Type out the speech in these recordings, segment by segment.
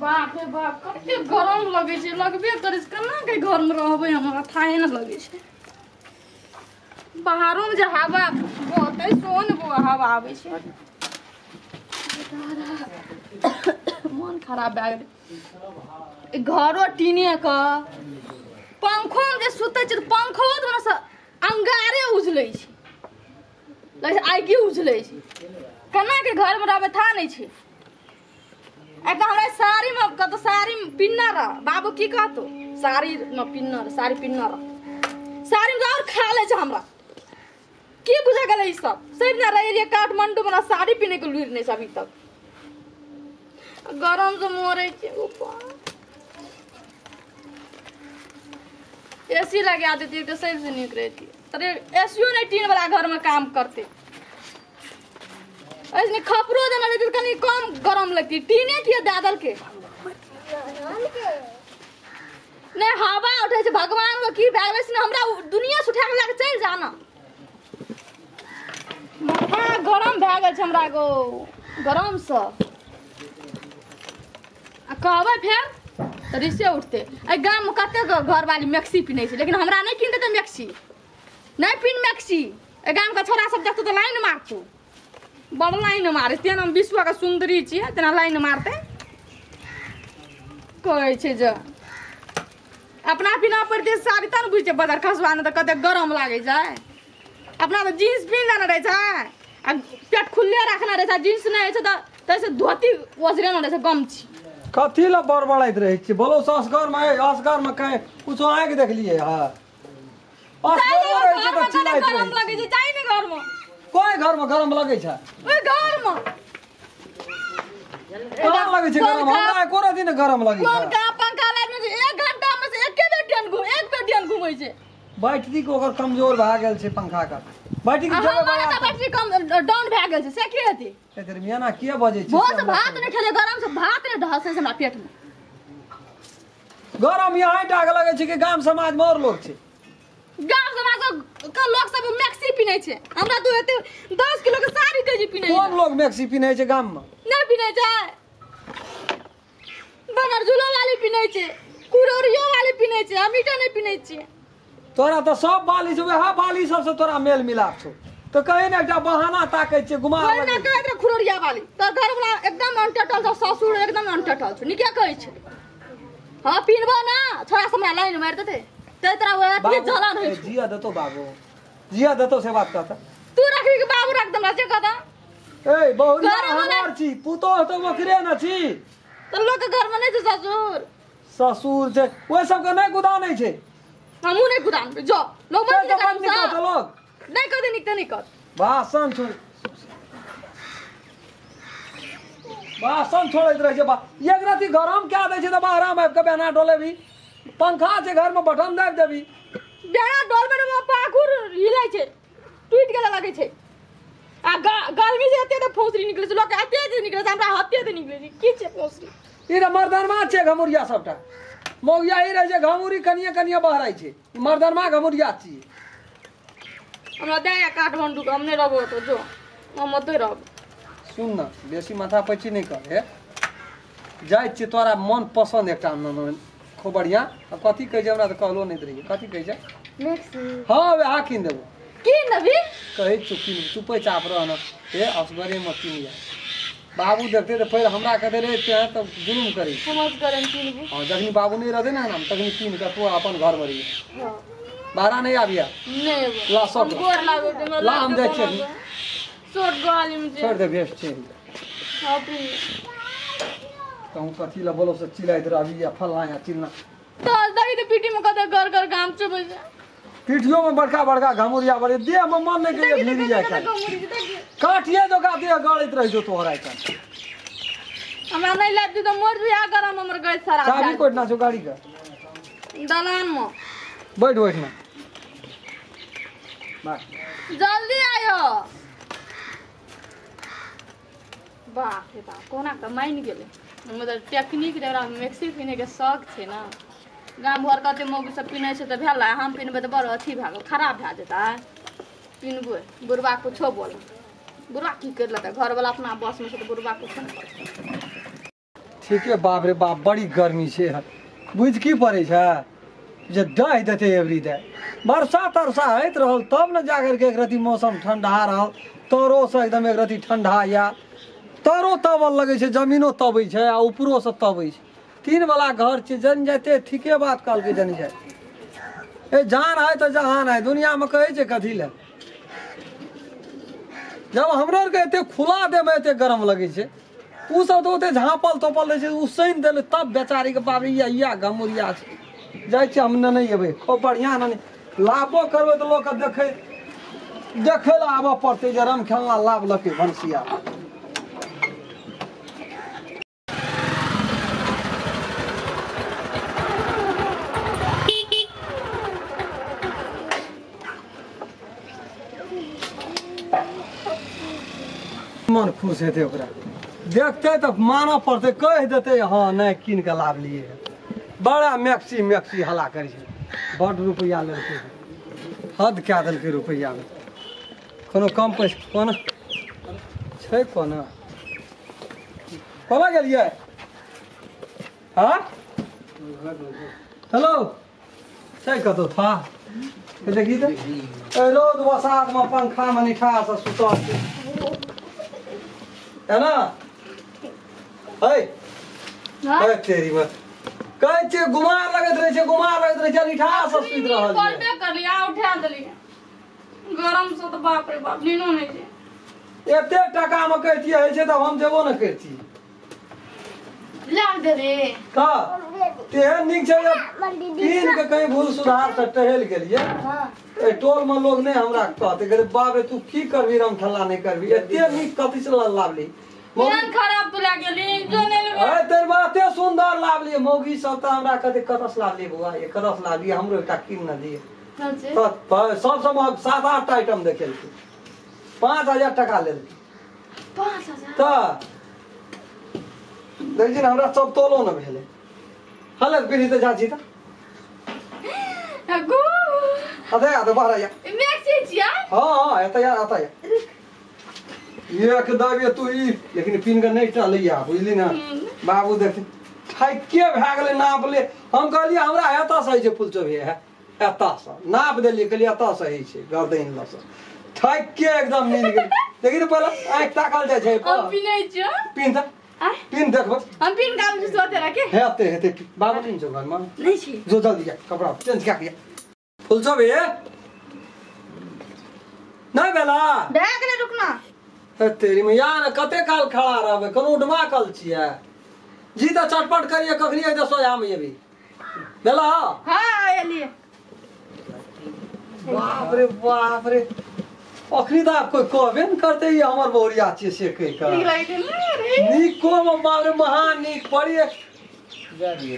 बाप रे बाप कते गरम लगे छै लगबे करे छै केना के घर में रहबे हमरा थाए न लगे छै बाहरो में जे हवा बहते सोन हवा आवे छै मन खराब भए गेल घरो टीने का पंखो में जे सुते छै पंखो में से अंगारे उजले छै लगे आगि उजले छै केना के घर में रहबे था नहीं छै एक हमरा साड़ी में कत साड़ी पिन्ना रह बाबू की कहतो साड़ी में पिन्ना साड़ी पिन्ना रह साड़ी में और खा ले छ हमरा की बुझा गेलै ई सब सब ना रहिए काठमांडू में साड़ी पिने के लुर नहीं अभी तक गरम से मरे छै ऊपर एसी लगा देती तो सही से निक रहती अरे एसीओ नहीं टीन वाला घर में काम करते ऐसे खपरो देना रहती कनी कम गरम लगती टीने की दादल के नहीं हवा उठे छै भगवान को की भए गेलै से हमरा दुनिया से उठा के लाके चल जाना माथा गरम भए गेल छै हमरा को गरम से आ कहबै फेर तो रिसे उठते ए गांव में कते घर वाली मैक्सी पिनै छै लेकिन हमरा नहीं किन देते मैक्सी नहीं पिन मैक्सी ए गांव का छोरा सब देखतो तो लाइन मारतो बड़ लाइन मारे तेना हम विश्व का सुंदरी छियै तेना लाइन मारते कहै छै जे अपना पिना पड़ते साड़ी तन बुझे बदर खसवाने तो कते गरम लागे छै अपना तो जींस पहन लेना रहे छै आ पेट खुले रखना रहे छै जींस नहीं छै तो तैसे धोती ओसरे न रहे छै गमछी कथी ला बड़बड़ाइत रहे छी बोलो असगर में कहीं कुछ आके देख लिए हां असगर रहे छै त चिल्लाइत रहे गरम लगे छै जाई ने घर में कोई घर में गरम लगे छै ओए घर में गरम लगे छै गरम हमरा एको दिन गरम लगे छै कोन का पंखा लाइट में 1 घंटा में से एक बेटियन घूमै छै बैटरी को अगर कमजोर भ गेल छै पंखा का बैटरी के जगह बड़ा बैटरी कम डाउन भए गेल छै से की हेतै एकर मियाना किया बजे छै बहुत भात नहीं खेले गरम से भात नहीं ढसे हमरा पेट में गरम यहीं टाक लगे छै कि गांव समाज में और लोग छै गांव समाज का लोग सब मैक्सी पिनै छै हमरा तो एते 10 किलो के साड़ी के जी पिनै कोन लोग मैक्सी पिनै छै गांव में नहीं पिनै छै बनर झूलो वाली पिनै छै कुरोरियो वाली पिनै छै हम ईटा नहीं पिनै छी तोरा तो सब बाली से वह बाली सब से तोरा मेल मिलाप छौ तो कहीं ना एकटा बहाना ताकै छै घुमा कोई लगे ना कहत रे खुरोरिया वाली तो घर वाला एकदम अनटटल छ ससुर एकदम अनटटल छ निके कहै छै हां पिनबो ना छोरा हमरा लाइन मार देते ते तोरा वो अति जलन होय छै जिया देतो बाबू जिया देतो से बात कहता तू रखी के बाबू रख दम से कहता ए बहुरिया हमार छी पुतो तो ओकरे न छी तो लोग के घर में नहीं छै ससुर ससुर छै ओइ सब के नहीं गुदा नहीं छै हमू नहीं कुदान जो लोग मत तो बंद निकल तो लोग नहीं कदे निकते नहीं कर भाषण छोड़ भाषण छोड़ैत रहे छै एक राती गरम क्या दै छै त बाहर में आबि के बेना डोले भी पंखा छै घर में बटन दाबि देबी बेना डोल में पाखुर हिलै छै टूट गेला लगे छै आ गर्मी से एते फौसरी निकले छै लोग एते जे निकले छै हमरा हत्ते से निकले छै की छै फौसरी ई त मर्दनमा छै घमुरिया सबटा मौगिया ही रहे छै घमुरी कनिया बहराई छै मर्दनमा घमुरिया छी हमरा दे काठमांडू के हम नहीं रहबो तो जो हम मत रहब सुन न बेसी माथा पैची नहीं कर हे जाय छी तोरा मन पसंद एकटा खूब बढ़िया अब कथी कह जे हमरा त कहलो नहीं रही कथी कह जे मैक्सी हां वे हाकिन देबो की नबी कहे चुपे चाप रहन हे असगरे मत किन जा बाबू देखते तो फिर हमरा कहते रे ते तो जुलुम करी समझ करन किनबो हां जखनी बाबू नहीं रहते ना हम तखनी किन के तू अपन घर में रही हां बाहर नहीं आबिया नहीं ला सब गोर लागो दे ला हम देख छी शॉर्ट गाली में छोड़ दे भेस छै हां पी कहूं कथी ला बोलो से चिल्लाइत रही या फलना या चिल्ला तो दही तो पीटी में कदे घर घर काम छ बजे पीठियों में बड़का बड़का घमुरिया बड़े देह में मन नहीं के गिरी जाए काटिए जो का देह गड़ित रह जो तोहरा का हमरा नहीं लाग दी तो मोर बिया गरम हमर गई सारा चाबी कोटना छो गाड़ी का दलान में बैठ ना बात जल्दी आयो बाप रे बाप कोना का माइन गेले मतलब टेक्निक रे मैक्सी पिने के शौक छे ना गाम घर कते मौगी सब पिनै छै त भेला हम पिनबै त बड़ अथी भए गेल खराब भए जेता पिनबै बुढ़वा कुछो बोल बुढ़वा की कर लेता घर वाला अपना बस में से तो बुढ़वा कुछो नहीं कर ठीके बाप रे बाप बड़ी गर्मी छै बुझ की पड़ै छै जे डह देते एवरी दे वर्षा तरसा होइत रहल तब न जाकर के एक रति मौसम ठंडा रहल तरो से एकदम एक रति ठंडा या तरो तबल लगे छै जमीनो तबै छै आ ऊपरो से तबै छै तीन वाला घर छै जन जाते ठीके बात कहल के जन जाए ए जान है तो जहान है दुनिया में कहे छै कथी ले जब हमरो के एते खुला दे में एते गरम लगे छै उ सब तो ओते झाँपल तोपल रहे छै उसैन देले तब बेचारी के बाप रे या गमुरिया छै जाय छी हम नहीं एबे खूब बढ़िया नहीं लाभो करबे तो लोग देखे देखे ला आबऽ पड़ते जे रम खेलना लाभ लके भनसिया मन खुश हेते ओकरा देखते तो मानऽ पड़ते कह देते हाँ नहीं कीन के लाभ लिए बड़ा मैक्सी हला करे छै बड़ रुपया लेलकै हद क्या देलकै रुपया में कोनो कम पैसा कोना छै कोना कोना गेलियै हाँ हेलो छै कतौ था देखी तो रोज बसात में पंखा में निठा से सुतल छै है ना है तेरी में कहै छै गुमार लगैत रहे छै निठा से सुति रहल करबे करलिया उठा देलिए गरम से तो बाप रे बाप नीनो नहीं छै एते टका में कहतिए है छै तब हम जेबो न करती लाग दे रे का तेहन नीक छै तीन के कहीं भूल सुधार से टहल गेलिए हां ए टोल में लोग नहीं हमरा कहते कहते बाप रे तू की करबी रम ठल्ला नहीं करबी एते नीक कथि से लाभली मन खराब तो लाग गेली जो नहीं अरे तेर बाते सुंदर लाभली मौगी सब त हमरा कहते कतस लाभली बुआ ये कतस लाभली हमरो एकटा किन न दिए सब सब 7-8 आइटम देखेलकै 5000 टका लेलकै 5000 त देखिन हमरा सब तोलो न भेले हालत पीढ़ी त जाची त अगो अते बाहर या मैक्सी छिया हां एता यार आता या एक दाबे तू ई लेकिन पिन के नहीं टलैया बुझली ना बाबू देख ठाइके भए गेलै नाप ले हम कहलिए हमरा एता सही छै फुलचोभी है एता से नाप देलिए कहलिए एता सही छै गर्दन लस ठाइके एकदम मिल गेल लेकिन पहले आंख ताकल जाय छै हम पिनै छ पिन त पिन देखबो हम पिन काम से सोते रखे हेते बाबू पिन छ घर में नहीं छी जो जल्दी जा कपड़ा चेंज क्या फुलचोभी नहीं बेला बैग ले रुकना तेरी में यार कते काल खड़ा रहबे कोनो उठमा कल छियै जी त चटपट करिए कखनी एक सोया में ये भी बेला हां एलिए बाप रे अखनी त कोई कहबे न करते ये हमर बोरिया छियै से कह का ठीक लागे रे निको में बाप रे महान निक पड़िए जा दिए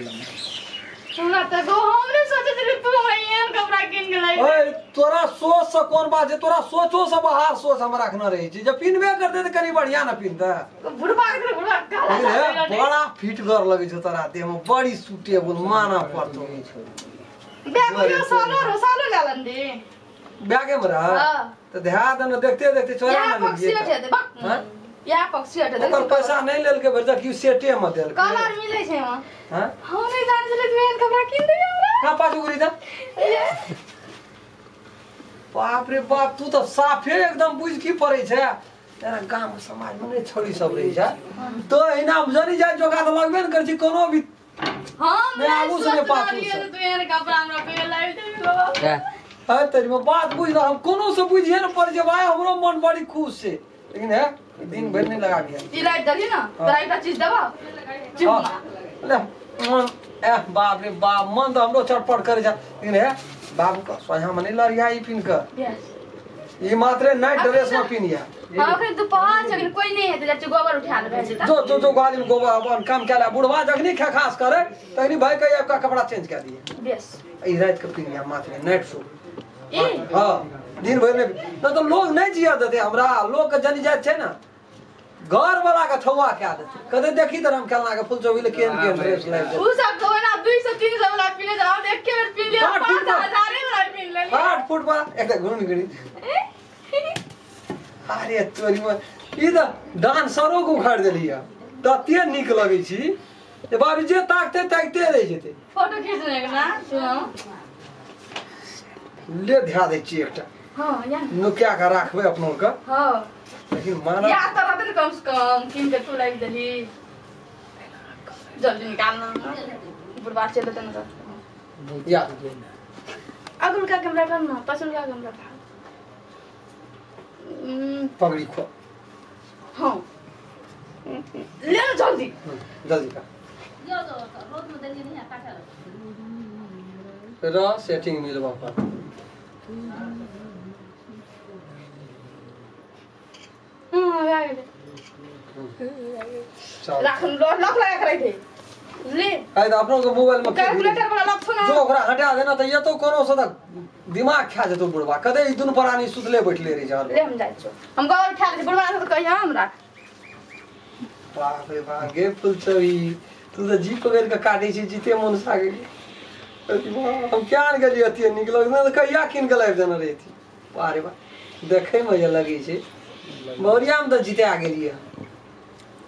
हमरा त गो हमरे सोचे थे तू एहन कपड़ा किन के लाई ओए तोरा सोच से कोन बात है तोरा सोचो से बाहर सोच हमरा रखना रही छी जब पिनबे करते त कनी बढ़िया न पिनता बुढ़वा काला बड़ा फिट कर लगे छ तोरा देह में बड़ी सूटेबल माना पड़तो बैग में सालो गालन दे बैगे में रहा हां तो ध्यान न देखते देखते चोरा न पक्षी लगिए हटे दे हां या पक्षी हटे दे ओकर पैसा नहीं लेल के भरजा क्यों सेटे में देल कलर मिले छै वहां हां हम नहीं जान चले तू एहन कपड़ा किन दे हमरा का पाछू गुरी दा बाप रे बाप तू तो साफे एकदम बुझ की पड़े छै तेरा गांव समाज में नहीं छोड़ी सब रही छै तो इना जनी जाय जोगा तो लगबे न कर छी कोनो भी हम मैं आगू से पाछू से तू एहन कपड़ा हमरा पे लाई दे बाबा है तेरी में बात बुझ रहा हम कोनो से बुझिए न पड़ जे भाई हमरो मन बड़ी खुश है लेकिन है दिन भर नहीं लगा दिया ई लाइट दली ना तोरा एकटा चीज देबा ले मन ए बाप रे बाप मन तो हमरो चटपट करे जा लेकिन है बाबू का सोया में नहीं लरिया ई पिन कर यस ये मात्र नाइट ड्रेस में पिनिया हां फिर तू पहुंच अगर कोई नहीं है तो जा गोबर उठा ले भेज जो गाड़ी में गोबर अपन काम केला बुढ़वा जखनी खास करे तखनी भाई कहिए आपका कपड़ा चेंज कर दिए यस ई रात के पिनिया मात्र नाइट सूट ए हां दिन भर में न तो लोग नहीं जिया देते हमरा लोग के जनी जात छै ना घर वाला का थवा क्या देते कदे देखी तर हम खेलना के फुल चोविल केन ड्रेस लाइक उ सब तो ना 200-300 वाला पीने जाओ देख के पी लिया 5000 वाला पी ले 8 फुट पर एक घुन गड़ी अरे तोरी में ई तो डांसरो को उखाड़ देलिया तते निक लगे छी ये बाबी जे ताकते ताकते रह जेते फोटो खींचने के ना सुनो ले ध्या दे छी एकटा हां या नुकिया का राखबे अपनो का हां लेकिन माना या तो रहते न कम से कम किन के तू लाइक देली जल्दी निकालना बुढ़वा चले तन का या अगुल का कैमरा करना पसंद का कैमरा था पगड़ी खो हां ले लो जल्दी जल्दी का रोड में देली नहीं काटा रा सेटिंग मिलवा पर आ गए राख लॉक लगा कर थे ले आई तो अपनो के मोबाइल में कैलकुलेटर वाला लॉक थो ना जो ओकरा हटा देना त ये तो कोनो से दिमाग खा जेतो बुढ़वा कदे ई दुन परानी सुतले बैठले रही जा ले हम जाय छो हम गौर खा ले बुढ़वा तो कहिया हमरा बाप रे बाप गे फुलचवी तू तो जीप पकड़ के काटे छी जीते मन सा गेली हम क्या आन गेली अति निकल ना तो कहिया किन के लाइव देना रही थी अरे बा देखे में ये लगी छे मौरिया में तो जीते आ गेली है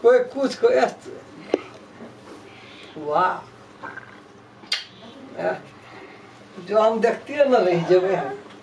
कोई कुछ को वाह जो हम देखते न रही जब